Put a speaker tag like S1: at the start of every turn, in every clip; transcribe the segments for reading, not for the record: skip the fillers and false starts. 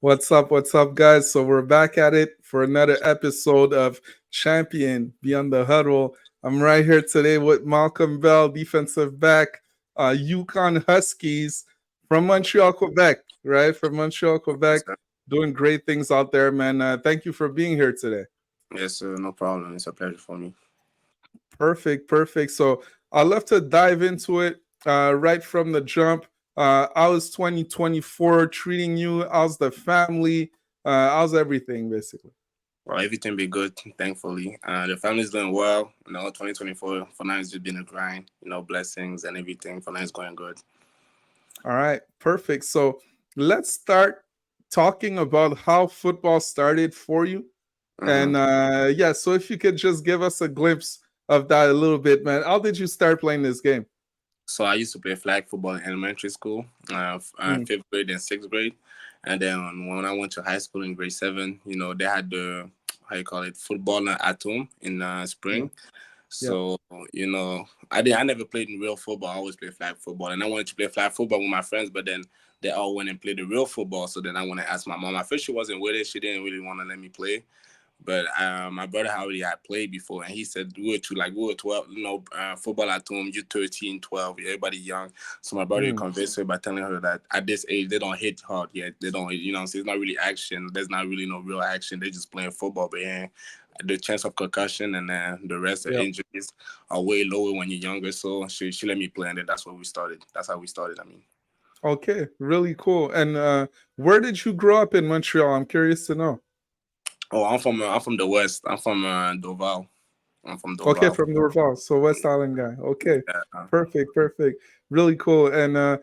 S1: What's up, guys? So we're back at it for another episode of Champion Beyond the Huddle. I'm right here today with Malcolm Bell, defensive back, Yukon Huskies from Montreal, Quebec, right? From Montreal,
S2: Yes,
S1: Quebec,
S2: sir.
S1: doing great things out there, man. Thank you for being here today.
S2: Yes, sir. No problem. It's a pleasure for me.
S1: Perfect. So I'd love to dive into it right from the jump. How's 2024 treating you? How's the family? How's everything, basically?
S2: Well, everything be good, thankfully. The family's doing well. 2024 for now has just been a grind. Blessings and everything. For now, it's going good.
S1: All right, perfect. So let's start talking about how football started for you.
S2: hmm
S1: And yeah, so if you could just give us a glimpse of that a little bit, man. How did you start playing this game?
S2: So I used to play flag football in elementary school,
S1: Mm,
S2: fifth grade and sixth grade, and then when I went to high school in grade seven, they had the how you call it football at home in
S1: yeah,
S2: spring.
S1: yeah.
S2: So, I never played in real football. I always played flag football. And I wanted to play flag football with my friends, but then they all went and played the real football. So then I went to ask my mom. At first she wasn't with it. She didn't really want to let me play. But my brother already had played before, and he said we were 12, football at home, you 13, 12, everybody young. So my brother
S1: Mm,
S2: convinced her by telling her that at this age, they don't hit hard yet. They don't, so it's not really action. There's not really no real action. They're just playing football. But yeah, the chance of concussion and the rest of
S1: yeah.
S2: injuries are way lower when you're younger. So she let me play, and then that's what we started. That's how we started. I mean.
S1: Okay, really cool. And where did you grow up in Montreal? I'm curious to know.
S2: Oh, I'm from the West. I'm from Dorval. I'm from
S1: Okay,
S2: Dorval.
S1: from Dorval, so West Island guy. Okay,
S2: Yeah.
S1: perfect. Really cool. And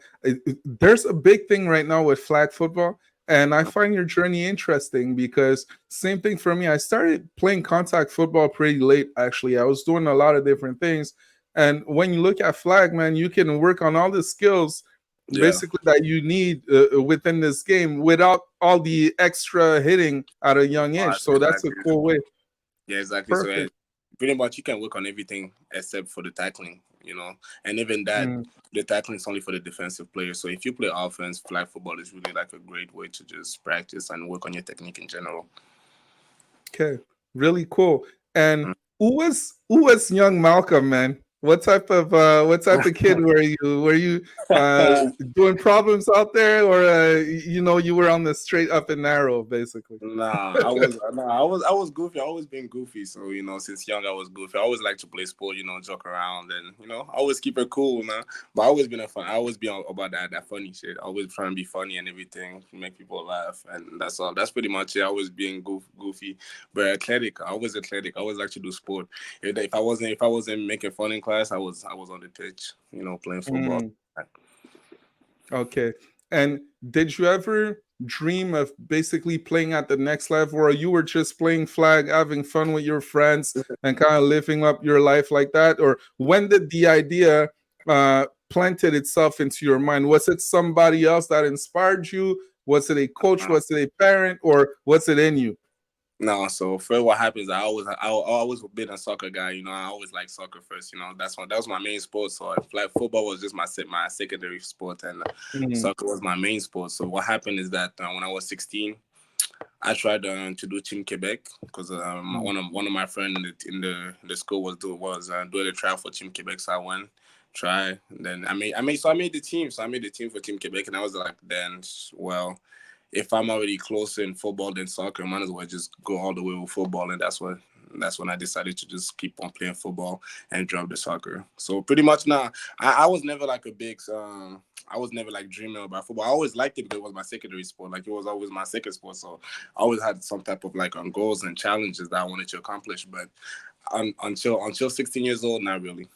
S1: there's a big thing right now with flag football, and I find your journey interesting because same thing for me. I started playing contact football pretty late. Actually, I was doing a lot of different things, and when you look at flag, man, you can work on all the skills
S2: Yeah.
S1: basically that you need within this game without all the extra hitting at a young age. So that's a
S2: Exactly.
S1: cool way.
S2: Yeah, exactly. So
S1: Perfect.
S2: pretty much you can work on everything except for the tackling. And even that,
S1: Mm.
S2: the tackling is only for the defensive players. So if you play offense, flag football is really like a great way to just practice and work on your technique in general.
S1: Okay, really cool. And
S2: Mm.
S1: who was young Malcolm, man? What type of kid were you? Were you doing problems out there, or you were on the straight up and narrow, basically?
S2: I was goofy. I always been goofy. So since young I was goofy. I always like to play sport. Joke around and always keep it cool, man. But I always been a fun. I always be about that funny shit. I always trying to be funny and everything, make people laugh, and that's all. That's pretty much it. I always being goofy, but athletic. I always athletic. I always like to do sport. If I wasn't making fun in class, I was on the pitch. Playing football.
S1: Mm, okay. And did you ever dream of basically playing at the next level, or you were just playing flag, having fun with your friends, and kind of living up your life like that? Or when did the idea planted itself into your mind? Was it somebody else that inspired you? Was it a coach? Was it a parent? Or was it in you?
S2: No, so first what happens, I always been a soccer guy. I always like soccer first. That was my main sport. So flag football was just my secondary sport, and
S1: Mm,
S2: soccer was my main sport. So what happened is that when I was 16, I tried to do Team Quebec because
S1: mm,
S2: one of my friends in the school was doing a trial for Team Quebec. So I went try, and then I made the team. So I made the team for Team Quebec, and I was like, then well, if I'm already closer in football than soccer, I might as well just go all the way with football. And that's when I decided to just keep on playing football and drop the soccer. So pretty much now, I was never like a big I was never like dreaming about football. I always liked it because it was my secondary sport. Like it was always my second sport. So I always had some type of like goals and challenges that I wanted to accomplish. But until 16 years old, not really.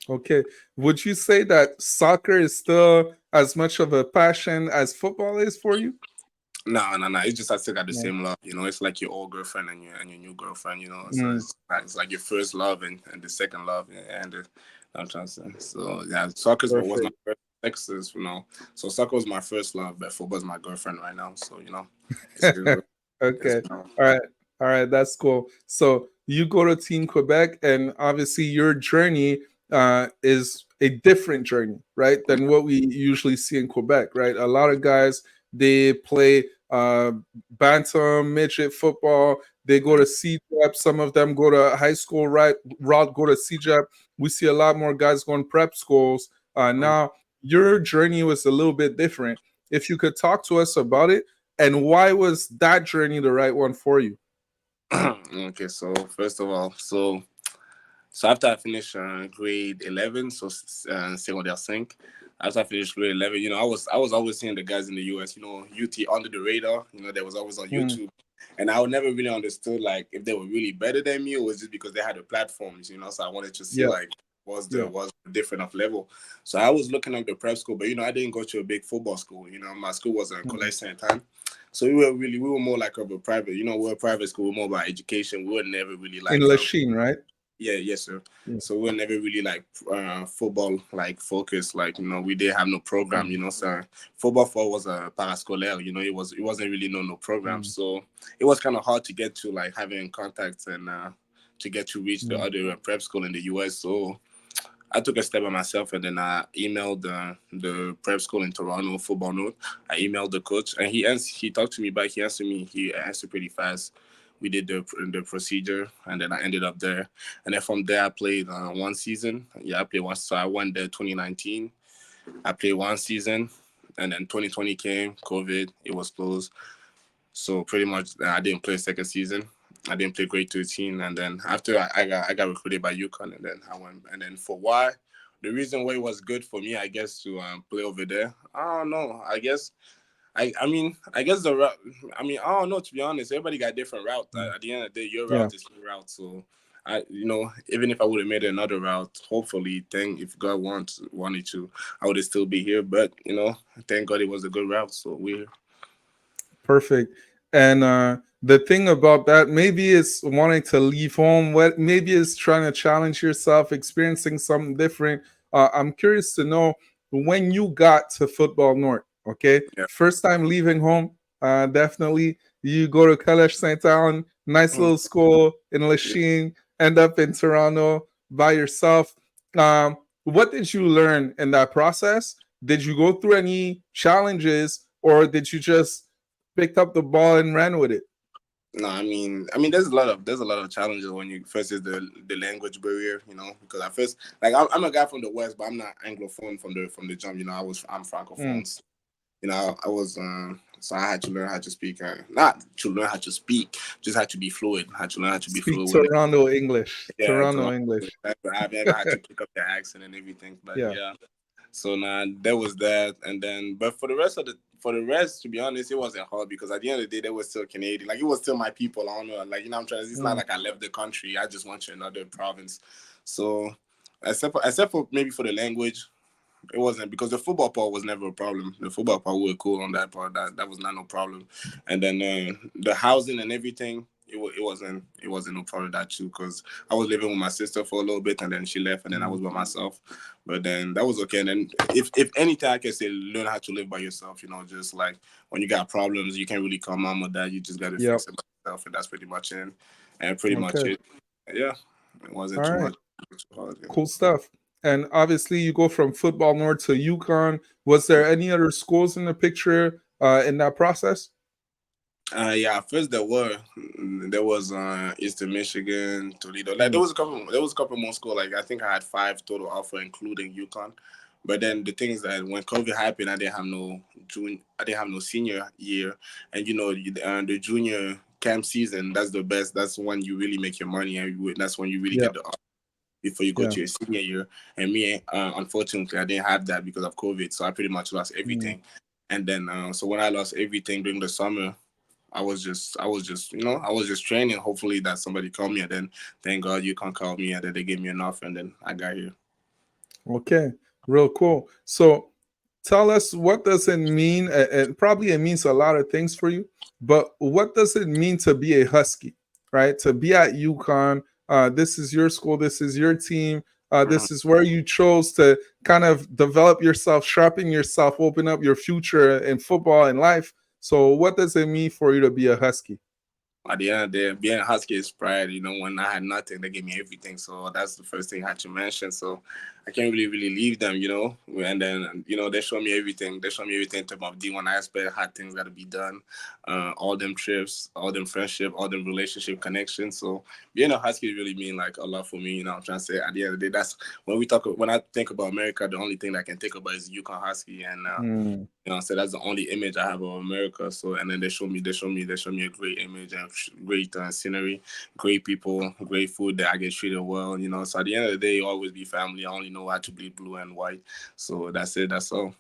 S1: okay. Would you say that soccer is still as much of a passion as football is for you?
S2: No, no, no. It's just I still got the
S1: No.
S2: same love. It's like your old girlfriend and your new girlfriend. So
S1: Mm,
S2: it's like your first love and the second love and I'm trying to say. So yeah, soccer was my
S1: perfect.
S2: first sex. So soccer was my first love, but football is my girlfriend right now. So it's it's
S1: Okay. All right. All right. That's cool. So you go to Team Quebec, and obviously your journey is a different journey, right, than what we usually see in Quebec, right? A lot of guys they play uh, bantam, midget football. They go to CJEP. Some of them go to high school route, go to CJEP. We see a lot more guys going prep schools. Now, your journey was a little bit different. If you could talk to us about it, and why was that journey the right one for you?
S2: Okay, so first of all, so after I finished grade 11, so secondaire 5, after I finished grade 11, I was always seeing the guys in the US, UT under the radar, they was always on
S1: Mm,
S2: YouTube. And I would never really understood like if they were really better than me or was just because they had the platforms, so I wanted to see
S1: yeah,
S2: like
S1: yeah.
S2: was the different of level. So I was looking at the prep school, but I didn't go to a big football school. My school was a
S1: Mm.
S2: college Sainte-Anne. So we were more like of a private, we're a private school, we're more about education. We were never really
S1: In
S2: like
S1: Lachine, right?
S2: yeah, yes, sir.
S1: Yeah.
S2: So we were never really like football like focused. Like we didn't have no program.
S1: Mm,
S2: So football for was a parascolaire. It wasn't really no program.
S1: mm,
S2: So it was kind of hard to get to like having contacts and to get to reach the
S1: mm,
S2: other prep school in the US. So I took a step by myself and then I emailed the prep school in Toronto, Football Note. I emailed the coach and he talked to me back. He answered me. He answered pretty fast. We did the procedure and then I ended up there. And then from there I played one season. Yeah, I played one. So I went there 2019. I played one season and then 2020 came, COVID, it was closed. So pretty much I didn't play second season. I didn't play grade 13, and then after I got recruited by Uconn, and then I went. And then for why, the reason why it was good for me, I guess, to play over there. I don't know. I guess the route. I don't know, to be honest. Everybody got different route.
S1: mm.
S2: At the end of the day, your
S1: Yeah,
S2: route is your route. So even if I would have made another route, hopefully, if God wanted to, I would have still be here. But thank God it was a good route. So we're
S1: perfect. And the thing about that, maybe it's wanting to leave home. What maybe it's trying to challenge yourself, experiencing something different. I'm curious to know when you got to Football North. Okay,
S2: yeah.
S1: first time leaving home. Definitely, you go to College Sainte-Anne, nice
S2: Mm.
S1: little school in Lachine. End up in Toronto by yourself. What did you learn in that process? Did you go through any challenges, or did you just picked up the ball and ran with it?
S2: No, there's a lot of challenges when you first is the language barrier, because at first like I'm a guy from the West, but I'm not Anglophone from the jump. I'm
S1: Mm.
S2: Francophone. So, I was so I had to learn how to speak, not to learn how to speak, just had to be fluid. Had to learn how to be
S1: Speak
S2: fluid with it.
S1: Toronto English.
S2: Yeah,
S1: Toronto
S2: to
S1: English.
S2: I've never had to pick up the accent and everything, but
S1: Yeah.
S2: yeah. So now there was that, and then but for the rest, to be honest, it wasn't hard because at the end of the day, they were still Canadian. Like it was still my people. I don't know, like I'm trying. It's not
S1: Mm.
S2: like I left the country. I just went to another province. So except for maybe for the language, it wasn't because the football part was never a problem. The football part we were cool on that part. That was not no problem. And then the housing and everything, it wasn't no problem that too because I was living with my sister for a little bit and then she left and then I
S1: Mm.
S2: was by myself. But then that was okay. And then if anything I can say, learn how to live by yourself. Just like when you got problems, you can't really call mom or dad. You just got to
S1: Yep.
S2: fix it by yourself, and that's pretty much it. And pretty much
S1: Okay.
S2: it. Yeah, it wasn't
S1: All
S2: too
S1: right.
S2: much too hard. Yeah.
S1: Cool stuff. And obviously, you go from Football North to Yukon. Was there any other schools in the picture in that process?
S2: Yeah, first there was Eastern Michigan, Toledo. Like
S1: Mm.
S2: there was a couple more schools. Like I think I had 5 total offer, including UConn. But then the thing is that when COVID happened, I didn't have no senior year, and the junior camp season. That's the best. That's when you really make your money, and that's when you really
S1: Yeah.
S2: get the offer before you go
S1: Yeah.
S2: to your senior year. And me, unfortunately, I didn't have that because of COVID, so I pretty much lost
S1: Mm.
S2: everything. And then, so when I lost everything during the summer. I was just training. Hopefully that somebody called me, and then thank God you can call me, and then they gave me an offer, and then I got here.
S1: Okay. Real cool. So tell us, what does it mean? And probably it means a lot of things for you, but what does it mean to be a Husky, right? To be at UConn. This is your school. This is your team.
S2: Mhm.
S1: This is where you chose to kind of develop yourself, sharpen yourself, open up your future in football and life. So, what does it mean for you to be a Husky?
S2: At the end of the day, being a Husky is pride. When I had nothing, they gave me everything. So that's the first thing I had to mention. So I can't really leave them, And then, they show me everything. They show me everything in terms of D1 aspect, how things got to be done, all them trips, all them friendship, all them relationship connections. So being a Husky really mean like a lot for me. I'm trying to say at the end of the day, that's when I think about America, the only thing that I can think about is Uconn Husky, and so that's the only image I have of America. So, and then they show me a great image and great scenery, great people, great food that I get treated well. So at the end of the day, always be family. I only know how to bleed blue and white. So that's it. That's all.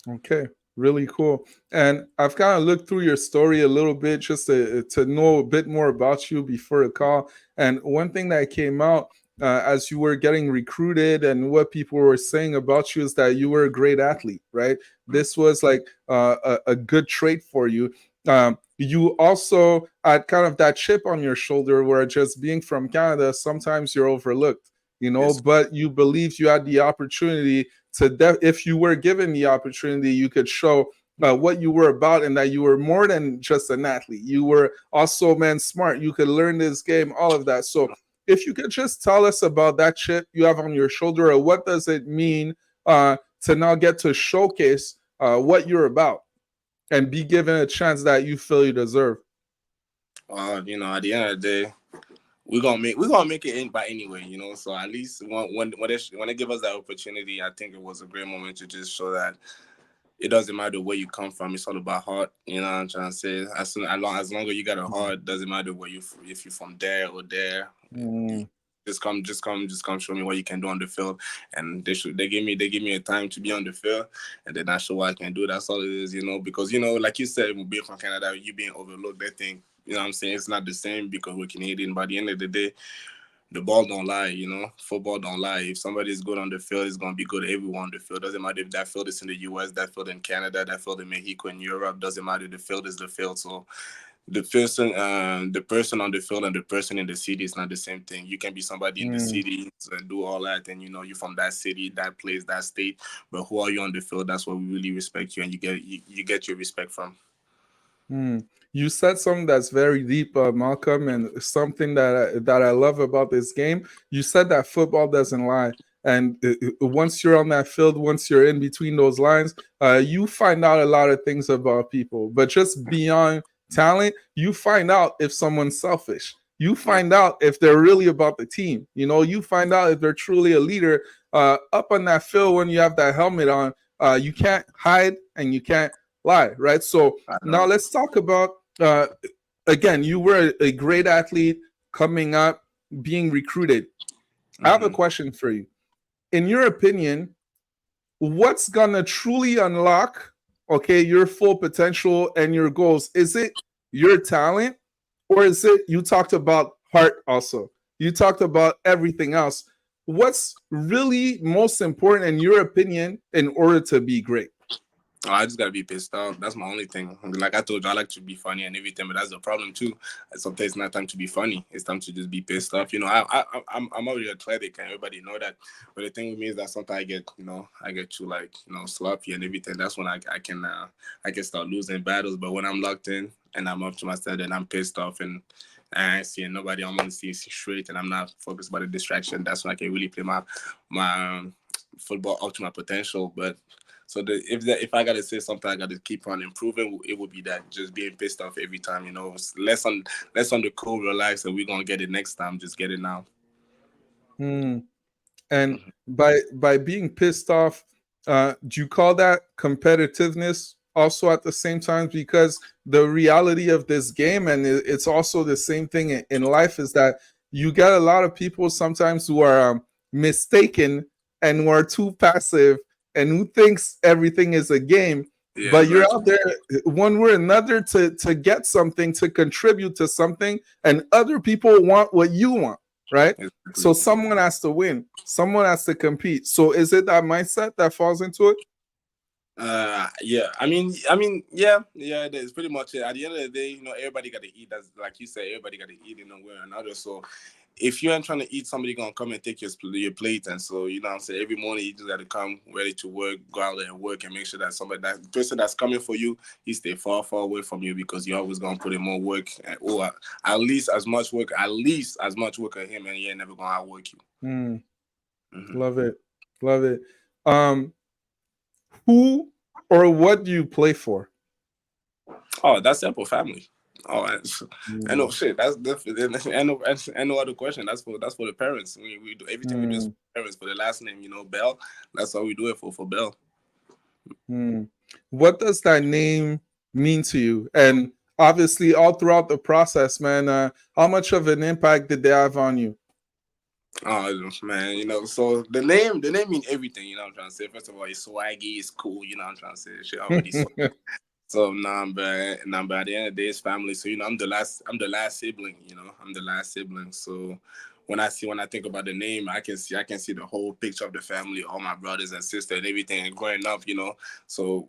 S1: Okay, really cool. And I've kind of looked through your story a little bit just to know a bit more about you before the call. And one thing that came out as you were getting recruited and what people were saying about you is that you were a great athlete, right? This was like a good trait for you. You also had kind of that chip on your shoulder where just being from Canada, sometimes you're overlooked,
S2: Yes.
S1: but you believed you had the opportunity to if you were given the opportunity, you could show what you were about and that you were more than just an athlete. You were also, man, smart. You could learn this game, all of that. So if you could just tell us about that chip you have on your shoulder, or what does it mean to now get to showcase what you're about and be given a chance that you feel you deserve?
S2: At the end of the day, we're gonna make it in by anyway, So at least when they give us that opportunity, I think it was a great moment to just show that it doesn't matter where you come from. It's all about heart. You know what I'm trying to say? As long as you got a heart, doesn't matter where if you're from there or there. Just come show me what you can do on the field. And they give me a time to be on the field, and then I show what I can do. That's all it is, because like you said, being from Canada, you being overlooked, they think, what I'm saying, it's not the same because we're Canadian. By the end of the day, the ball don't lie, Football don't lie. If somebody's good on the field, it's gonna be good everyone on the field. Doesn't matter if that field is in the US, that field in Canada, that field in Mexico, in Europe. Doesn't matter. The field is the field. So the person on the field and the person in the city is not the same thing. You can be somebody in the city and do all that, and you're from that city, that place, that state. But who are you on the field? That's what we really respect you, and you get your respect from.
S1: You said something that's very deep, Malcolm, and something that I love about this game. You said that football doesn't lie, and once you're on that field, once you're in between those lines, you find out a lot of things about people. But just beyond talent, you find out if someone's selfish. You find out if they're really about the team. You find out if they're truly a leader. Up on that field, when you have that helmet on, you can't hide and you can't lie, right? So now let's talk about again, you were a great athlete coming up, being recruited. I have a question for you. In your opinion, what's gonna truly unlock, your full potential and your goals? Is it your talent, or is it, you talked about heart also? You talked about everything else. What's really most important in your opinion in order to be great?
S2: I just gotta be pissed off. That's my only thing. Like I told you, I like to be funny and everything, but that's the problem too. Sometimes it's not time to be funny. It's time to just be pissed off. I'm already athletic and everybody know that. But the thing with me is that sometimes I get too sloppy and everything. That's when I can start losing battles. But when I'm locked in and I'm up to myself, then I'm pissed off and I ain't seeing nobody. I'm gonna see straight and I'm not focused by the distraction. That's when I can really play my football up to my potential. But so if I gotta say something, I gotta keep on improving. It would be that, just being pissed off every time. Less on the cool, relax, and we're gonna get it next time. Just get it now.
S1: And by being pissed off, do you call that competitiveness also at the same time? Because the reality of this game, and it's also the same thing in life, is that you get a lot of people sometimes who are mistaken and who are too passive and who thinks everything is a game. Yeah, but you're out there one way or another to get something, to contribute to something, and other people want what you want, right? Exactly. So someone has to win, someone has to compete. So is it that mindset that falls into it?
S2: Yeah. I mean, yeah, it is pretty much it. At the end of the day, everybody got to eat. That's like you said, everybody got to eat in one way or another. So if you ain't trying to eat, somebody gonna come and take your plate. And so, what I'm saying, every morning you just got to come ready to work, go out there and work, and make sure that that person that's coming for you, he stay far away from you, because you're always gonna put in more work, or at least as much work as him, and he ain't never gonna outwork you.
S1: Love it. Love it. Um, who or what do you play for?
S2: Oh, that's simple, family. Oh, I know
S1: Mm,
S2: shit. That's definitely I know other question. That's for the parents. We do everything we do is for
S1: mm,
S2: the parents for the last name. Bell. That's all we do it for Bell.
S1: mm. What does that name mean to you? And obviously, all throughout the process, man, how much of an impact did they have on you?
S2: Oh man, so the name mean everything. What I'm trying to say. First of all, it's swaggy, it's cool. What I'm trying to say. Shit already swag. So nah, but at the end of the day, it's family. So I'm the last sibling. I'm the last sibling. So when I think about the name, I can see the whole picture of the family, all my brothers and sisters and everything. And growing up. So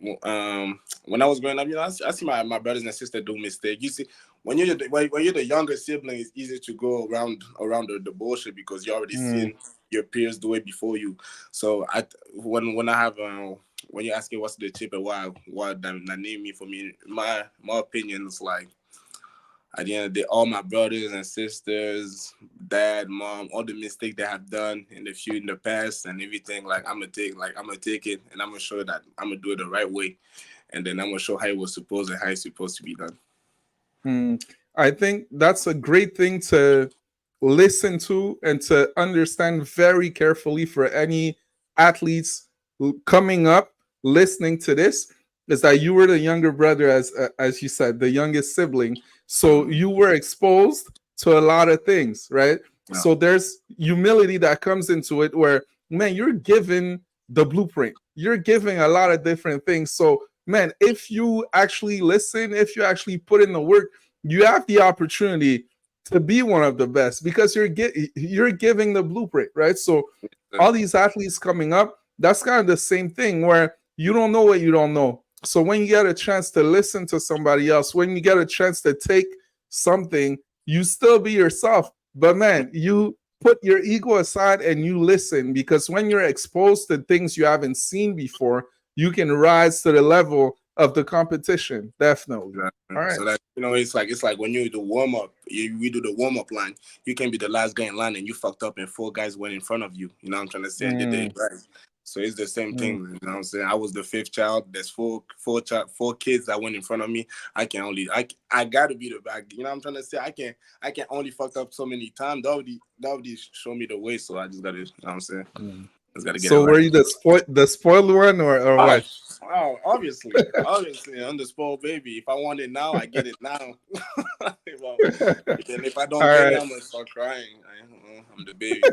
S2: when I was growing up, I see my brothers and sisters do mistakes. You see, when you're the younger sibling, it's easy to go around the bullshit because you already
S1: Mm,
S2: seen your peers do it before you. So when I have when you ask me what's the tip and why that name me for me, my opinion is like at the end of the day, all my brothers and sisters, dad, mom, all the mistakes they have done in the past and everything, like I'm gonna take it and I'm gonna show that I'm gonna do it the right way, and then I'm gonna show how it's supposed to be done.
S1: mm. I think that's a great thing to listen to and to understand very carefully for any athletes coming up listening to this is that you were the younger brother, as you said, the youngest sibling, so
S2: Mm-hmm.
S1: you were exposed to a lot of things, right?
S2: Yeah.
S1: So there's humility that comes into it where, man, you're given the blueprint, you're giving a lot of different things. So man, if you actually listen, if you actually put in the work, you have the opportunity to be one of the best because you're giving the blueprint, right? So all these athletes coming up, that's kind of the same thing where you don't know what you don't know. So when you get a chance to listen to somebody else, when you get a chance to take something, you still be yourself. But man, you put your ego aside and you listen because when you're exposed to things you haven't seen before, you can rise to the level of the competition. Definitely. All
S2: Exactly.
S1: right.
S2: So that it's like when you do warm up, we do the warm up line. You can be the last guy in line and you fucked up and four guys went in front of you. You know what I'm trying to say? And they did
S1: Mm,
S2: it right. So it's the same thing.
S1: mm.
S2: You know what I'm saying? I was the fifth child. There's four kids that went in front of me. I gotta be the back. You know what I'm trying to say? I can only fucked up so many times. That would show me the way. So I just gotta. You know what I'm saying?
S1: Mm.
S2: Just gotta get it
S1: So were
S2: right.
S1: you the spoiled one or
S2: Oh,
S1: what?
S2: obviously, I'm the spoiled baby. If I want it now, I get it now. Well, and if I
S1: All
S2: don't get it,
S1: right.
S2: I'm gonna start crying. I'm the baby.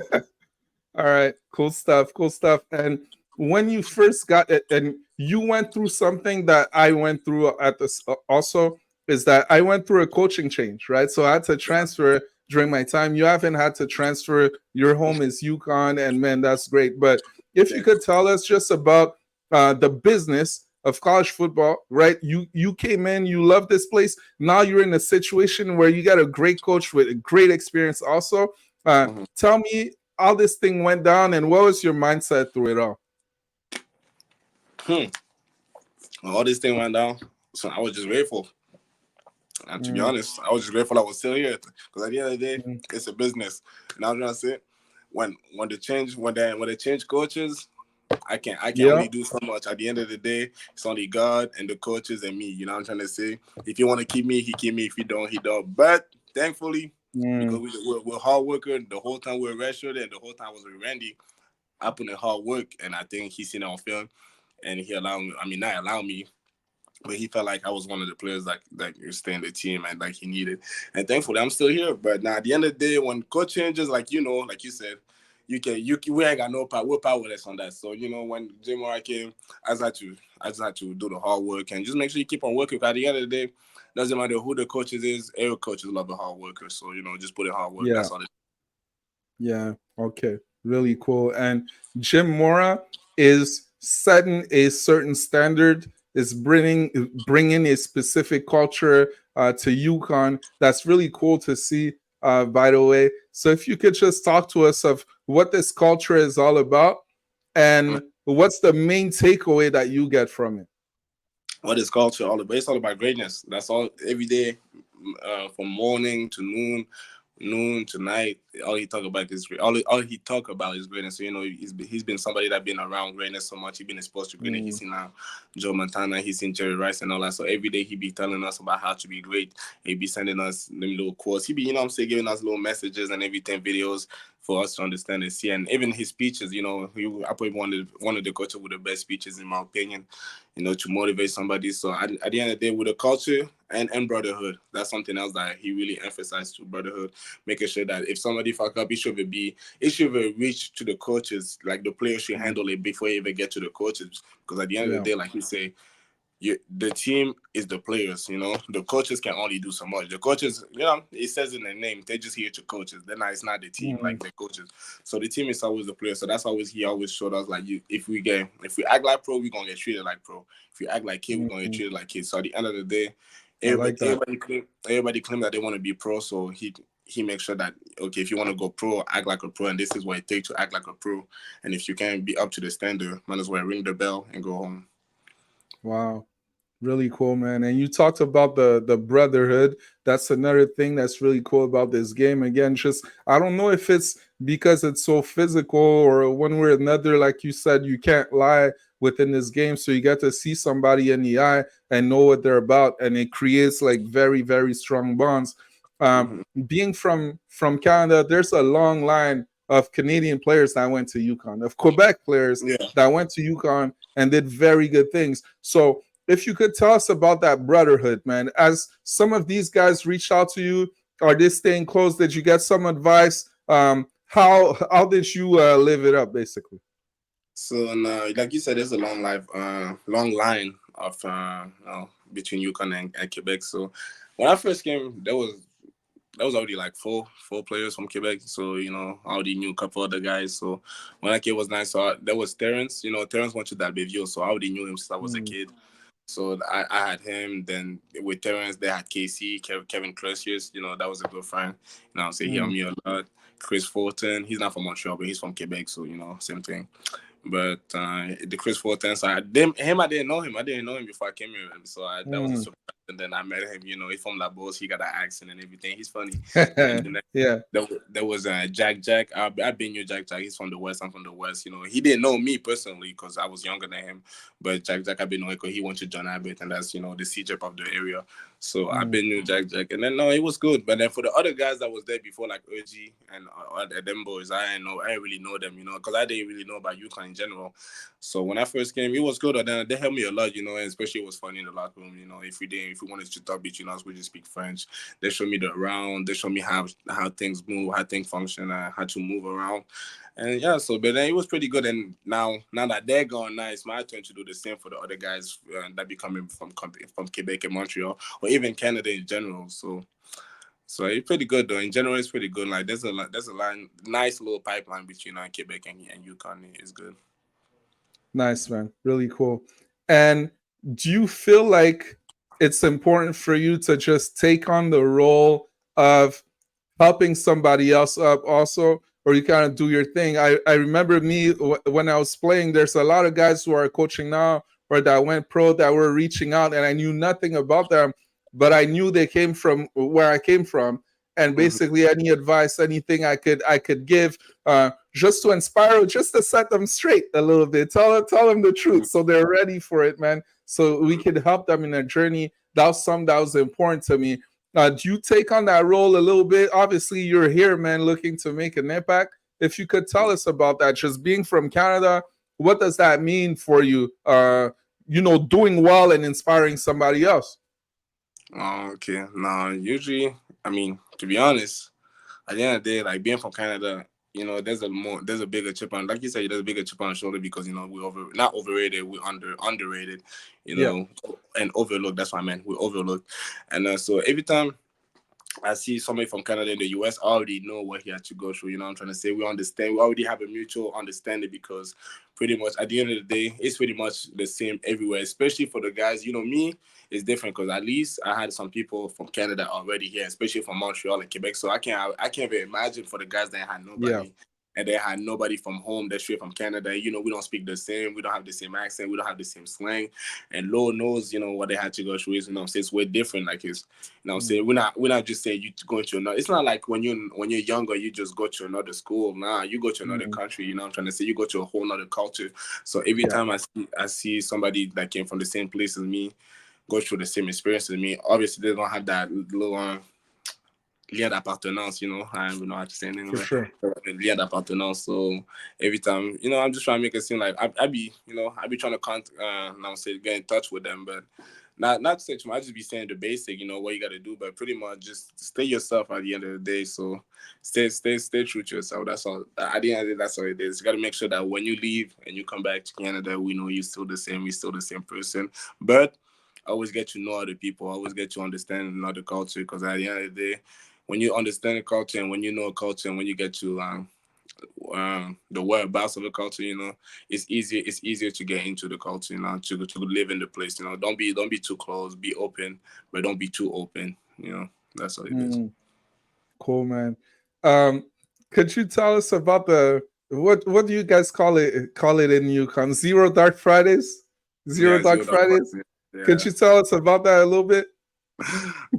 S1: All right. Cool stuff. Cool stuff. And when you first got it, and you went through something that I went through at this also is that I went through a coaching change, right? So I had to
S2: Yeah.
S1: transfer during my time. You haven't had to transfer. Your home is Uconn, and man, that's great. But if you
S2: Okay.
S1: could tell us just about the business of college football, right? You came in, you love this place. Now you're in a situation where you got a great coach with a great experience. Also, tell me how this thing went down and what was your mindset through it all?
S2: Hmm. All this thing went down, so I was just grateful. And to be
S1: Mm,
S2: honest, I was just grateful I was still here because at the end of the day,
S1: mm,
S2: it's a business. And I was trying to say, when they change coaches, I can
S1: yeah.
S2: only do so much. At the end of the day, it's only God and the coaches and me. You know what I'm trying to say? If you want to keep me, he keep me. If you don't, he don't. But thankfully, because
S1: Mm,
S2: we're hard worker, the whole time we were registered and the whole time I was with Randy, I put in hard work and I think he seen it on film and he allowed me. I mean, not allow me, but he felt like I was one of the players that stay in the team and like he needed. And thankfully, I'm still here. But now at the end of the day, when coach changes, like like you said, we ain't got no power. We're powerless on that. So when Mora came, I just had to do the hard work and just make sure you keep on working. 'Cause at the end of the day, doesn't matter who the coaches is. Every coaches love a hard worker. So just put in hard work.
S1: yeah.
S2: That's all.
S1: Yeah. Okay. Really cool. And Jim Mora is setting a certain standard, is bringing a specific culture to Yukon. That's really cool to see. By the way, so if you could just talk to us of what this culture is all about, and what's the main takeaway that you get from it.
S2: What is culture all about? It's all about greatness. That's all every day, from morning to noon. noon to night, all he talk about is greatness. So he's been somebody that been around greatness so much. He's been exposed to greatness. He's seen Joe Montana, he's seen Jerry Rice and all that. So every day he be telling us about how to be great. He be sending us them little quotes. He be giving us little messages and everything, videos for us to understand and see. And even his speeches, I probably one of the coaches with the best speeches in my opinion, to motivate somebody. So at the end of the day, with the culture and brotherhood, that's something else that he really emphasized to brotherhood, making sure that if somebody fuck up, it should reach to the coaches. Like the players should handle it before you even get to the coaches. Because at the end of the day, like you say, the team is the players, The coaches can only do so much. The coaches, it says in their name, they're just here to coaches. It's not the team, like the coaches. So the team is always the players. So that's he always showed us, like, if we act like pro, we're gonna get treated like pro. If we act like kid, we're gonna get treated like kids. So at the end of the day, everybody claim that they want to be pro. So he makes sure that, okay, if you want to go pro, act like a pro, and this is what it takes to act like a pro. And if you can't be up to the standard, might as well ring the bell and go home.
S1: Wow. Really cool, man. And you talked about the brotherhood. That's another thing that's really cool about this game. Again, just I don't know if it's because it's so physical or one way or another, like you said, you can't lie within this game. So you get to see somebody in the eye and know what they're about. And it creates like very, very strong bonds. Being from Canada, there's a long line of Canadian players that went to Uconn, of Quebec players that went to Uconn and did very good things. So if you could tell us about that brotherhood, man, as some of these guys reached out to you, are they staying close? Did you get some advice? How did you live it up, basically?
S2: So like you said, there's a long line of between Yukon and Quebec. So when I first came, there was already like four players from Quebec. So I already knew a couple other guys. So when I came, it was nice. So there was Terrence. Terrence went to Dalbeville, so I already knew him since I was a kid. So I had him. Then with Terrence, they had KC, Kevin Crusius. That was a good friend. So he helped me a lot. Chris Fulton, he's not from Montreal, but he's from Quebec. So same thing. But the Chris Fulton, so I didn't know him. I didn't know him before I came here. So that was a surprise. And then I met him. He's from La Beauce. He got an accent and everything. He's funny. And then there was Jack. I've been Jack. He's from the West. I'm from the West. He didn't know me personally because I was younger than him. But Jack, I've been knowing because he went to John Abbott, and that's the CJEP of the area. So I've been new Jack. And then it was good. But then for the other guys that was there before, like Urgy and them boys, I didn't really know them, because I didn't really know about Uconn in general. So when I first came, it was good. And then they helped me a lot, and especially it was funny in the locker room. If we wanted to talk between us, we just speak French. They showed me the around. They showed me how things move, how things function, how to move around. And but then it was pretty good. And now that they're gone, now it's my turn to do the same for the other guys that be coming from Quebec and Montreal, or even Canada in general. So it's pretty good though. In general, it's pretty good. Like there's a nice little pipeline between Quebec and Yukon. It's good.
S1: Nice, man. Really cool. And do you feel like it's important for you to just take on the role of helping somebody else up also, or you kind of do your thing? I remember me when I was playing, there's a lot of guys who are coaching now or that went pro that were reaching out, and I knew nothing about them, but I knew they came from where I came from. And basically any advice, anything I could give, just to inspire, just to set them straight a little bit, tell them the truth so they're ready for it, man. So we could help them in their journey. That was important to me. Do you take on that role a little bit? Obviously, you're here, man, looking to make an impact. If you could tell us about that, just being from Canada, what does that mean for you? Doing well and inspiring somebody else.
S2: Okay. Now, usually, to be honest, at the end of the day, like being from Canada, there's a bigger chip on, like you said, there's a bigger chip on the shoulder because we're not overrated, we're underrated, and overlooked. That's what I meant. We're overlooked, and so every time I see somebody from Canada in the US, I already know what he had to go through. I'm trying to say? We understand. We already have a mutual understanding because pretty much at the end of the day, it's pretty much the same everywhere, especially for the guys. Me, it's different because at least I had some people from Canada already here, especially from Montreal and Quebec. So I can't even imagine for the guys that had nobody. and they had nobody from home. They're straight from Canada. You know, we don't speak the same. We don't have the same accent. We don't have the same slang. And Lord knows, you know, what they had to go through is, you know, it's we're different. Like it's, you know, say we're not just saying you going to another. It's not like when you're younger, you just go to another school. Nah, you go to another country. You know, what I'm trying to say, you go to a whole other culture. So every time I see somebody that came from the same place as me, go through the same experience as me, obviously they don't have that little lien d'appartenance, you know. I don't even know how to say it in
S1: For
S2: English.
S1: sure.
S2: Lien d'appartenance. So every time, you know, I'm just trying to make it seem like I be, you know, I be trying to now say get in touch with them, but not to say too much. I just be saying the basic, you know, what you got to do, but pretty much just stay yourself at the end of the day. So stay true to yourself. That's all. At the end of the day, that's all it is. You got to make sure that when you leave and you come back to Canada, we know you're still the same. You're still the same person, but always get to know other people. Always get to understand another culture, because at the end of the day, when you understand the culture and when you know a culture and when you get to the whereabouts of the culture, you know, it's easier to get into the culture, you know, to live in the place. You know, don't be too close. Be open, but don't be too open. You know, that's all it is.
S1: Cool, man. Could you tell us about the what do you guys call it in Uconn? Zero Dark Fridays? Zero
S2: Yeah,
S1: Dark
S2: zero dark
S1: Fridays?
S2: Friday.
S1: Could
S2: Yeah.
S1: you tell us about that a little bit?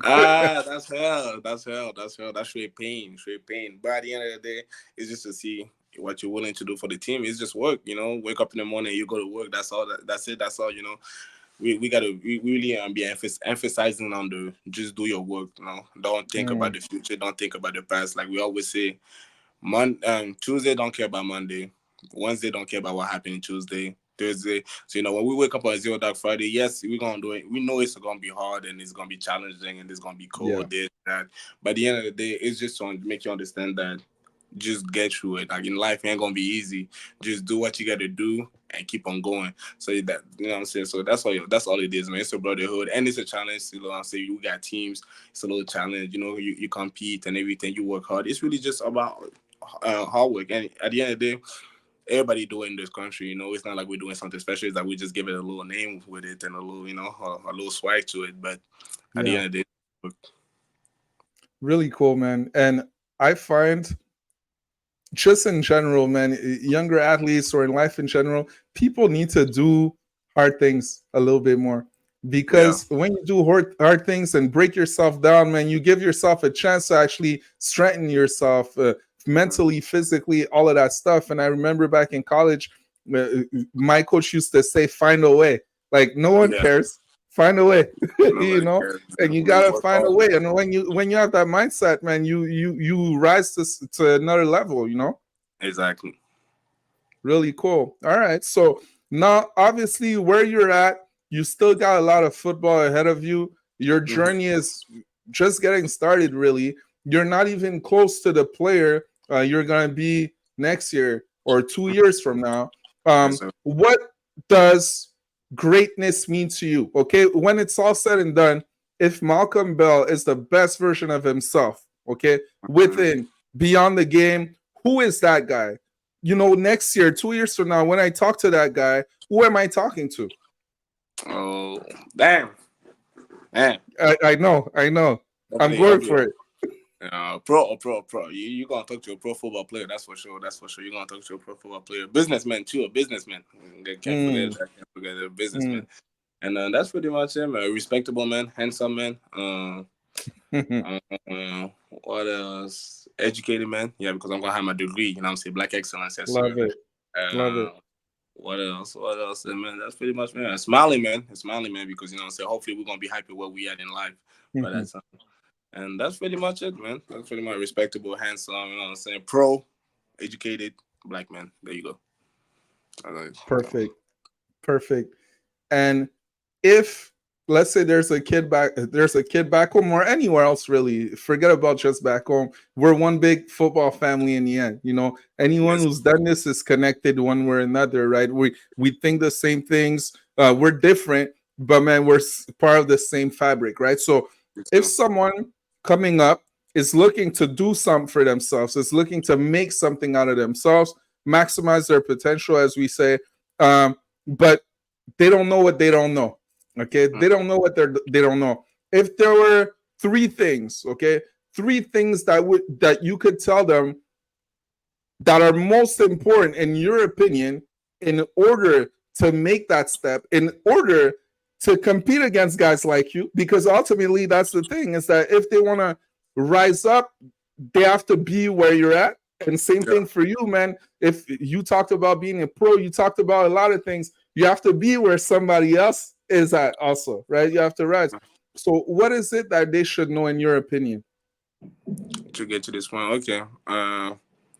S2: That's hell. That's hell. That's hell. That's straight pain. Straight pain. But at the end of the day, it's just to see what you're willing to do for the team. It's just work, you know. Wake up in the morning, you go to work. That's all. That's it. That's all. You know. We gotta really be emphasizing on the just do your work. You know. Don't think about the future. Don't think about the past. Like we always say, Tuesday don't care about Monday. Wednesday don't care about what happened in Tuesday. Thursday. So, you know, when we wake up on Zero Dark Friday, yes, we're gonna do it. We know it's gonna be hard and it's gonna be challenging and it's gonna be cold, this, that. But at the end of the day, it's just to make you understand that just get through it. Like in life, it ain't gonna be easy. Just do what you gotta do and keep on going. So that, you know what I'm saying? So that's all it is, man. It's a brotherhood and it's a challenge. You know what I'm saying? You got teams, it's a little challenge, you know, you compete and everything, you work hard. It's really just about hard work. And at the end of the day, everybody do it in this country, you know. It's not like we're doing something special. It's like we just give it a little name with it and a little, you know, a little swag to it. But at the end of the day,
S1: really cool, man. And I find just in general, man, younger athletes or in life in general, people need to do hard things a little bit more. Because when you do hard things and break yourself down, man, you give yourself a chance to actually strengthen yourself mentally, physically, all of that stuff. And I remember back in college, my coach used to say, find a way. Like, no one cares. Find a way, you know, and you gotta find a way. And when you have that mindset, man, you rise to another level, you know.
S2: Exactly.
S1: Really cool. All right, so now obviously where you're at, you still got a lot of football ahead of you. Your journey is just getting started. Really, you're not even close to the player you're gonna be next year or 2 years from now. What does greatness mean to you? Okay, when it's all said and done, if Malcolm Bell is the best version of himself, okay, within beyond the game, who is that guy? You know, next year, 2 years from now, when I talk to that guy, who am I talking to?
S2: Oh, damn.
S1: I know. I'm going for it.
S2: Pro. You gonna talk to a pro football player? That's for sure. You're gonna talk to a pro football player, businessman too. A businessman. Can't forget a businessman. And that's pretty much him. A respectable man, handsome man. What else? Educated man. Yeah, because I'm gonna have my degree. You know what I'm saying? Black excellence. Yes,
S1: Love
S2: sir.
S1: it. Love it.
S2: What else, man? That's pretty much, man. A smiling man, because, you know what I'm saying, hopefully we're gonna be happy where we at in life by that time. And that's pretty much it, man. That's pretty much respectable, handsome, you know what I'm saying? Pro, educated, black man. There you go.
S1: Perfect. And if let's say there's a kid back home or anywhere else, really, forget about just back home. We're one big football family in the end. You know, anyone who's done this is connected one way or another, right? We think the same things. We're different, but man, we're part of the same fabric, right? So if someone coming up is looking to do something for themselves, is looking to make something out of themselves, maximize their potential, as we say, but they don't know what they don't know. Okay, they don't know what they don't know. If there were three things that you could tell them that are most important, in your opinion, in order to make that step, in order to compete against guys like you? Because ultimately, that's the thing, is that if they want to rise up, they have to be where you're at. And same
S2: Yeah.
S1: thing for you, man. If you talked about being a pro, you talked about a lot of things. You have to be where somebody else is at also, right? You have to rise. So what is it that they should know, in your opinion?
S2: To get to this point, okay.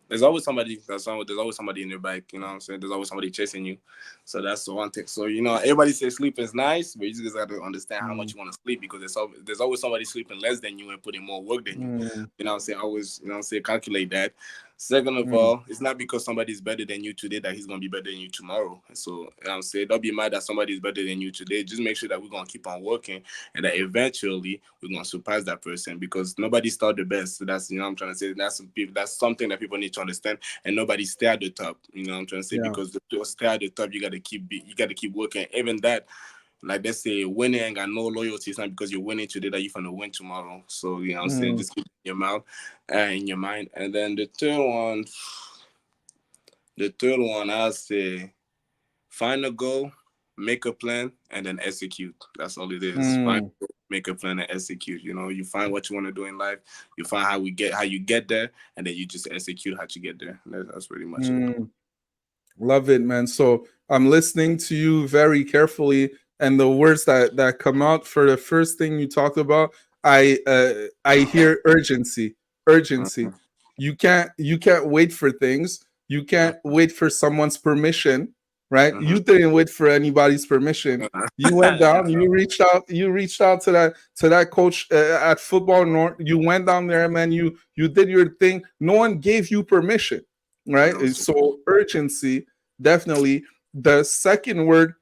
S2: There's always somebody. There's always somebody in your bike. You know what I'm saying? There's always somebody chasing you. So that's the one thing. So everybody says sleep is nice, but you just got to understand how much you want to sleep, because there's always somebody sleeping less than you and putting more work than you. You know what I'm saying? Always, calculate that. Second of all, it's not because somebody's better than you today that he's gonna be better than you tomorrow. So I'm saying, don't be mad that somebody's better than you today. Just make sure that we're gonna keep on working, and that eventually we're gonna surpass that person, because nobody start the best. So that's I'm trying to say, that's something that people need to understand, and nobody stay at the top. I'm trying to say, because to stay at the top, you gotta keep working. Even that, like they say, winning ain't got no loyalty. It's not because you're winning today that you're gonna win tomorrow. So I'm saying, just keep it in your mouth, in your mind. And then the third one, I'll say, find a goal, make a plan, and then execute. That's all it is. Find a goal, make a plan, and execute. You find what you want to do in life. You find how you get there, and then you just execute how to get there. That's pretty much it.
S1: Love it, man. So I'm listening to you very carefully, and the words that come out for the first thing you talked about, I hear urgency. Urgency. You can't wait for things. You can't wait for someone's permission, right? You didn't wait for anybody's permission. You went down. You reached out. You reached out to that coach at Football North. You went down there, man. You did your thing. No one gave you permission, right? So urgency, definitely. The second word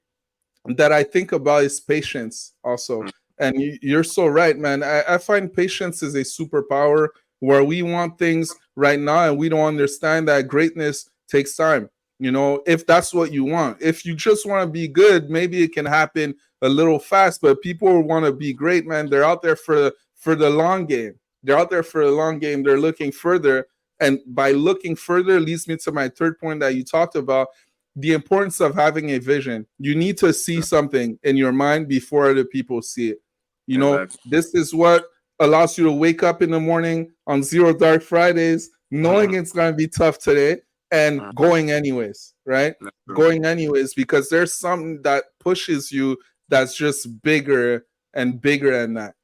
S1: that I think about is patience also. And you're so right, man. I find patience is a superpower, where we want things right now and we don't understand that greatness takes time. If that's what you want, if you just want to be good, maybe it can happen a little fast, but people want to be great, man. They're out there for the long game. They're out there for the long game. They're looking further. And by looking further leads me to my third point that you talked about, the importance of having a vision. You need to see something in your mind before other people see it.
S2: Exactly.
S1: This is what allows you to wake up in the morning on Zero Dark Fridays, knowing it's going to be tough today, and going anyways, right? Going anyways, because there's something that pushes you that's just bigger and bigger than that.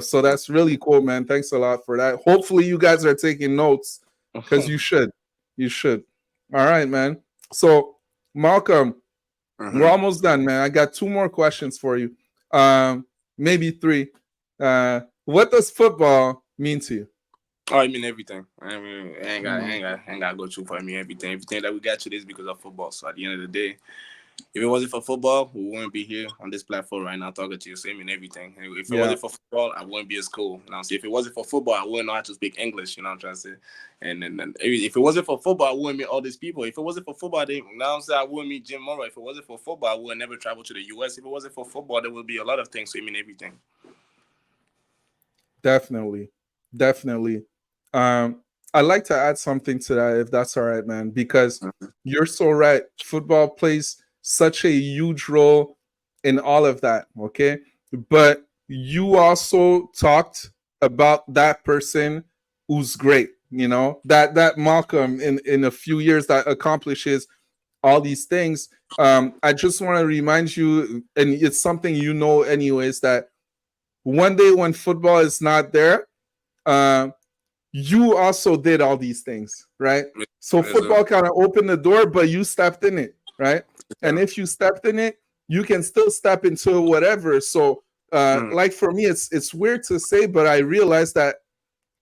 S1: So that's really cool, man. Thanks a lot for that. Hopefully you guys are taking notes, because you should. All right, man. So, Malcolm, we're almost done, man. I got two more questions for you. Maybe three. What does football mean to you?
S2: Oh, I mean everything. I mean, I ain't got to go too far. I mean everything that we got today is because of football. So at the end of the day, if it wasn't for football, we wouldn't be here on this platform right now talking to you. So I mean everything. If it wasn't for football, I wouldn't be at school. So if it wasn't for football, I wouldn't know how to speak English. You know what I'm trying to say? And then if it wasn't for football, I wouldn't meet all these people. If it wasn't for football, I wouldn't meet Jim Mora. If it wasn't for football, I would never travel to the US. If it wasn't for football, there would be a lot of things. So I mean everything.
S1: Definitely. I'd like to add something to that, if that's all right, man, because you're so right. Football plays such a huge role in all of that, okay? But you also talked about that person who's great, that Malcolm in a few years that accomplishes all these things. I just want to remind you, and it's something anyways, that one day when football is not there, you also did all these things, right? So football kind of opened the door, but you stepped in it, right? And if you stepped in it, you can still step into whatever. So, like for me, it's weird to say, but I realized that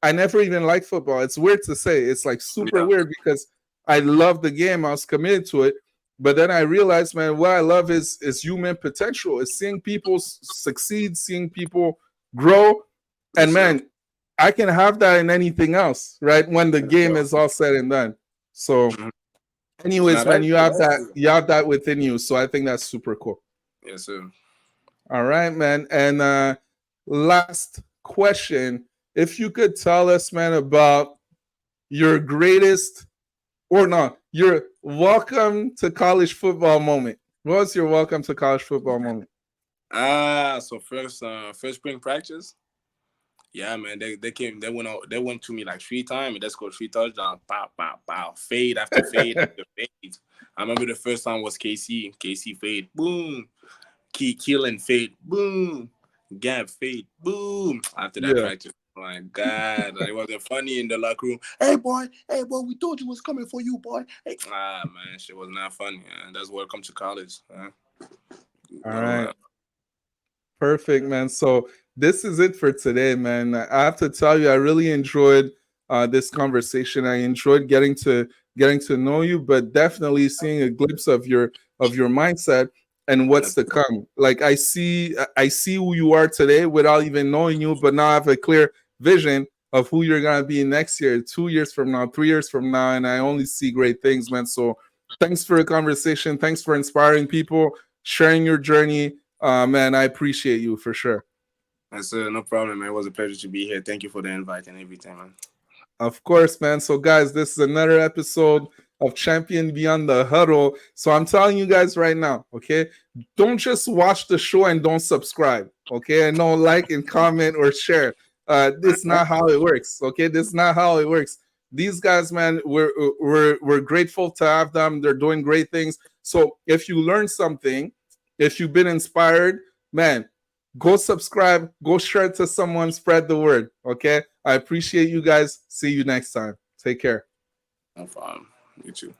S1: I never even liked football. It's weird to say. It's like super weird, because I love the game. I was committed to it. But then I realized, man, what I love is human potential. It's seeing people succeed, seeing people grow. And man, I can have that in anything else, right? When the game is all said and done. So, anyways, man, you have that within you. So I think that's super cool.
S2: Yes, sir.
S1: All right, man. And last question. If you could tell us, man, about your greatest or no, your welcome to college football moment. What was your welcome to college football moment?
S2: So first spring practice. Yeah, man, they went to me like 3 times and they scored 3 touchdowns. Pow, pow, pow. Fade after fade after fade. I remember the first time was KC. KC fade. Boom. Key killing fade. Boom. Gap fade. Boom. After that
S1: Yeah.
S2: practice. Oh my God. It wasn't funny in the locker room. Hey boy, we told you it was coming for you, boy. Hey. Man, shit was not funny. That's welcome to college.
S1: All
S2: No,
S1: right. Perfect, man. So this is it for today, man. I have to tell you, I really enjoyed this conversation. I enjoyed getting to know you, but definitely seeing a glimpse of your mindset and what's to come. Like I see who you are today without even knowing you, but now I have a clear vision of who you're gonna be next year, 2 years from now, 3 years from now, and I only see great things, man. So thanks for the conversation. Thanks for inspiring people, sharing your journey. Man, I appreciate you for sure.
S2: That's no problem, man. It was a pleasure to be here. Thank you for the invite and everything, man.
S1: Of course, man. So, guys, this is another episode of Champion Beyond the Huddle. So, I'm telling you guys right now, okay, don't just watch the show and don't subscribe, okay, and don't like and comment or share. This is not how it works, okay. This is not how it works. These guys, man, we're grateful to have them. They're doing great things. So, if you learn something, if you've been inspired, man, go subscribe, go share it to someone, spread the word. Okay. I appreciate you guys. See you next time. Take care.
S2: No problem. You too.